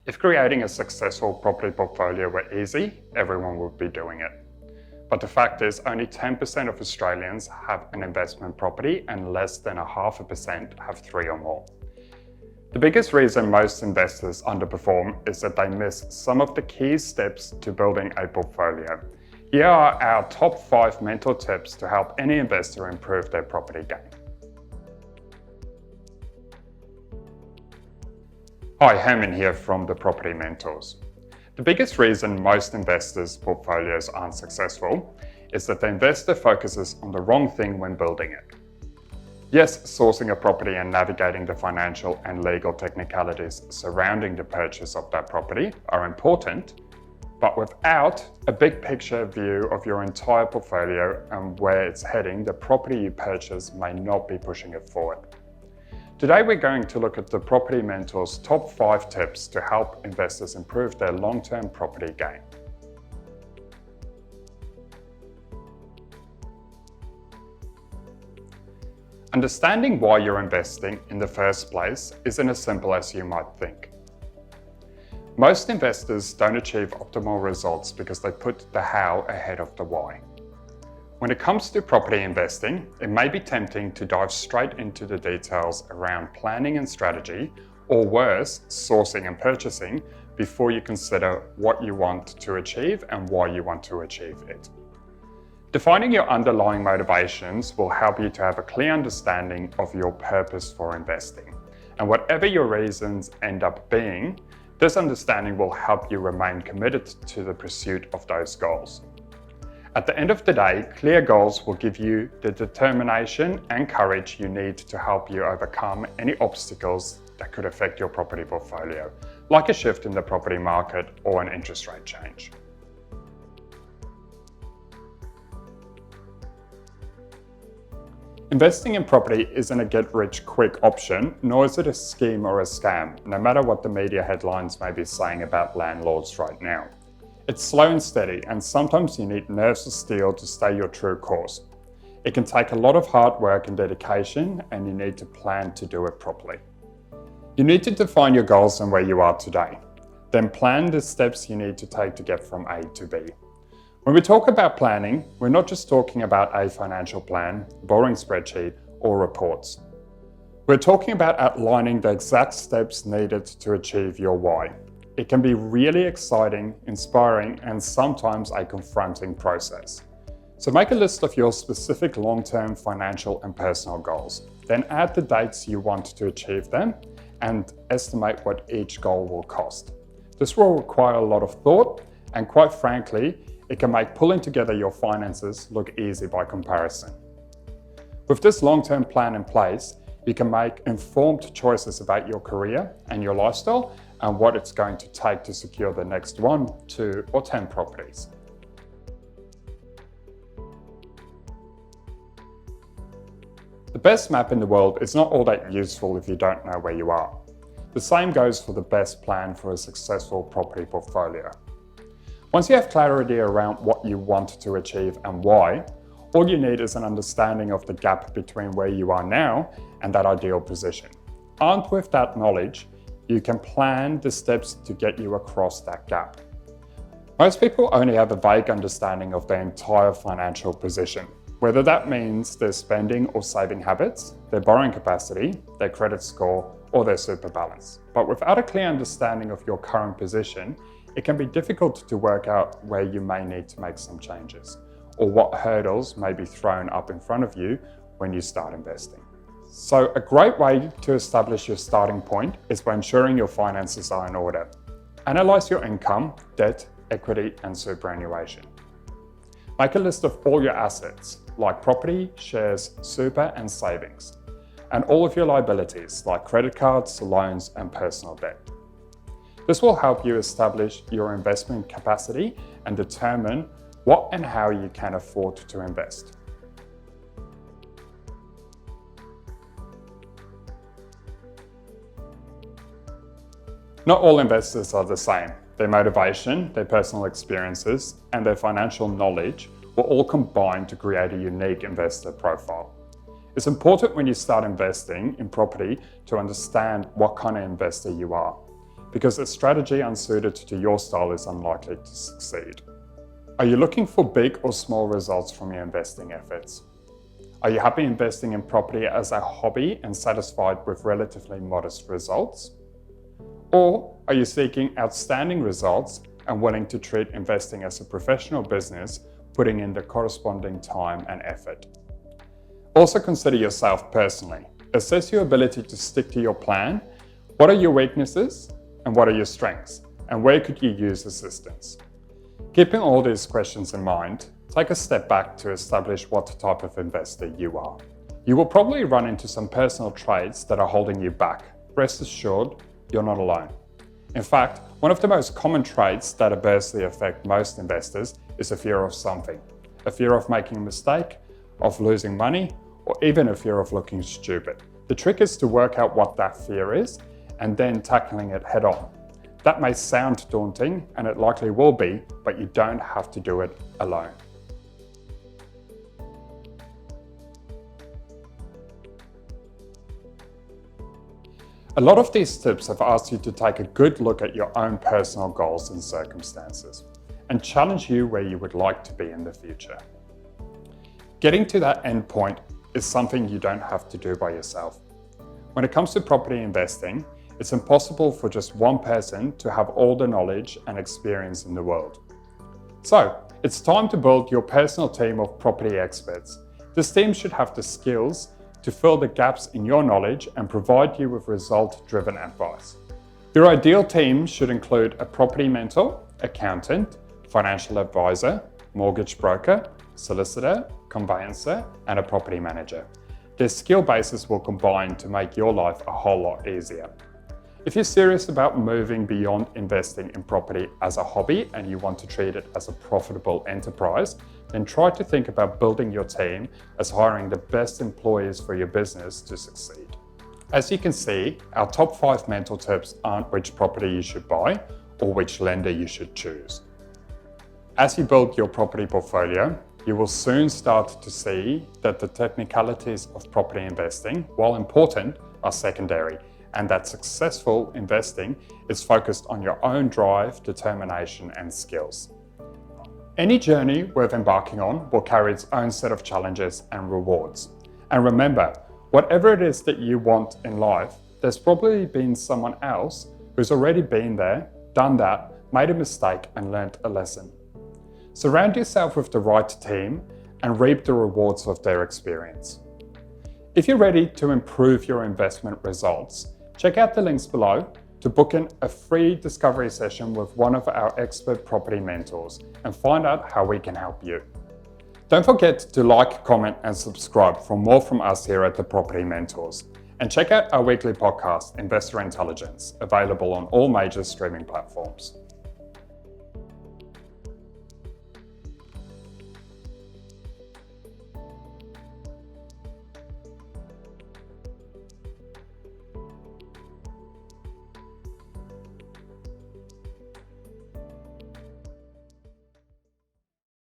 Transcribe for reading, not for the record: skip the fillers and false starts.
If creating a successful property portfolio were easy, everyone would be doing it. But the fact is, only 10% of Australians have an investment property and less than 0.5% have 3 or more. The biggest reason most investors underperform is that they miss some of the key steps to building a portfolio. Here are our top 5 mental tips to help any investor improve their property game. Hi, Herman here from the Property Mentors. The biggest reason most investors' portfolios aren't successful is that the investor focuses on the wrong thing when building it. Yes, sourcing a property and navigating the financial and legal technicalities surrounding the purchase of that property are important, but without a big picture view of your entire portfolio and where it's heading, the property you purchase may not be pushing it forward. Today we're going to look at the Property Mentor's top 5 tips to help investors improve their long-term property game. Understanding why you're investing in the first place isn't as simple as you might think. Most investors don't achieve optimal results because they put the how ahead of the why. When it comes to property investing, it may be tempting to dive straight into the details around planning and strategy, or worse, sourcing and purchasing, before you consider what you want to achieve and why you want to achieve it. Defining your underlying motivations will help you to have a clear understanding of your purpose for investing. And whatever your reasons end up being, this understanding will help you remain committed to the pursuit of those goals. At the end of the day, clear goals will give you the determination and courage you need to help you overcome any obstacles that could affect your property portfolio, like a shift in the property market or an interest rate change. Investing in property isn't a get-rich-quick option, nor is it a scheme or a scam, no matter what the media headlines may be saying about landlords right now. It's slow and steady, and sometimes you need nerves of steel to stay your true course. It can take a lot of hard work and dedication, and you need to plan to do it properly. You need to define your goals and where you are today. Then plan the steps you need to take to get from A to B. When we talk about planning, we're not just talking about a financial plan, borrowing spreadsheet, or reports. We're talking about outlining the exact steps needed to achieve your why. It can be really exciting, inspiring, and sometimes a confronting process. So make a list of your specific long-term financial and personal goals. Then add the dates you want to achieve them and estimate what each goal will cost. This will require a lot of thought, and quite frankly, it can make pulling together your finances look easy by comparison. With this long-term plan in place, you can make informed choices about your career and your lifestyle and what it's going to take to secure the next 1, 2, or 10 properties. The best map in the world is not all that useful if you don't know where you are. The same goes for the best plan for a successful property portfolio. Once you have clarity around what you want to achieve and why, all you need is an understanding of the gap between where you are now and that ideal position. Armed with that knowledge, you can plan the steps to get you across that gap. Most people only have a vague understanding of their entire financial position, whether that means their spending or saving habits, their borrowing capacity, their credit score, or their super balance. But without a clear understanding of your current position, it can be difficult to work out where you may need to make some changes, or what hurdles may be thrown up in front of you when you start investing. So a great way to establish your starting point is by ensuring your finances are in order. Analyze your income, debt, equity, and superannuation. Make a list of all your assets, like property, shares, super, and savings, and all of your liabilities, like credit cards, loans, and personal debt. This will help you establish your investment capacity and determine what and how you can afford to invest. Not all investors are the same. Their motivation, their personal experiences, and their financial knowledge will all combine to create a unique investor profile. It's important when you start investing in property to understand what kind of investor you are. because a strategy unsuited to your style is unlikely to succeed. Are you looking for big or small results from your investing efforts? Are you happy investing in property as a hobby and satisfied with relatively modest results? Or are you seeking outstanding results and willing to treat investing as a professional business, putting in the corresponding time and effort? Also consider yourself personally. Assess your ability to stick to your plan. What are your weaknesses and what are your strengths? And where could you use assistance? Keeping all these questions in mind, take a step back to establish what type of investor you are. You will probably run into some personal traits that are holding you back. Rest assured, you're not alone. In fact, one of the most common traits that adversely affect most investors is a fear of something. A fear of making a mistake, of losing money, or even a fear of looking stupid. The trick is to work out what that fear is and then tackling it head on. That may sound daunting, and it likely will be, but you don't have to do it alone. A lot of these tips have asked you to take a good look at your own personal goals and circumstances and challenge you where you would like to be in the future. Getting to that end point is something you don't have to do by yourself. When it comes to property investing, it's impossible for just one person to have all the knowledge and experience in the world. So, it's time to build your personal team of property experts. This team should have the skills to fill the gaps in your knowledge and provide you with result-driven advice. Your ideal team should include a property mentor, accountant, financial advisor, mortgage broker, solicitor, conveyancer, and a property manager. Their skill bases will combine to make your life a whole lot easier. If you're serious about moving beyond investing in property as a hobby and you want to treat it as a profitable enterprise, then try to think about building your team as hiring the best employees for your business to succeed. As you can see, our top 5 mental tips aren't which property you should buy or which lender you should choose. As you build your property portfolio, you will soon start to see that the technicalities of property investing, while important, are secondary, and that successful investing is focused on your own drive, determination, and skills. Any journey worth embarking on will carry its own set of challenges and rewards. And remember, whatever it is that you want in life, there's probably been someone else who's already been there, done that, made a mistake, and learned a lesson. Surround yourself with the right team and reap the rewards of their experience. If you're ready to improve your investment results, check out the links below to book in a free discovery session with one of our expert property mentors and find out how we can help you. Don't forget to like, comment, and subscribe for more from us here at the Property Mentors. And check out our weekly podcast, Investor Intelligence, available on all major streaming platforms.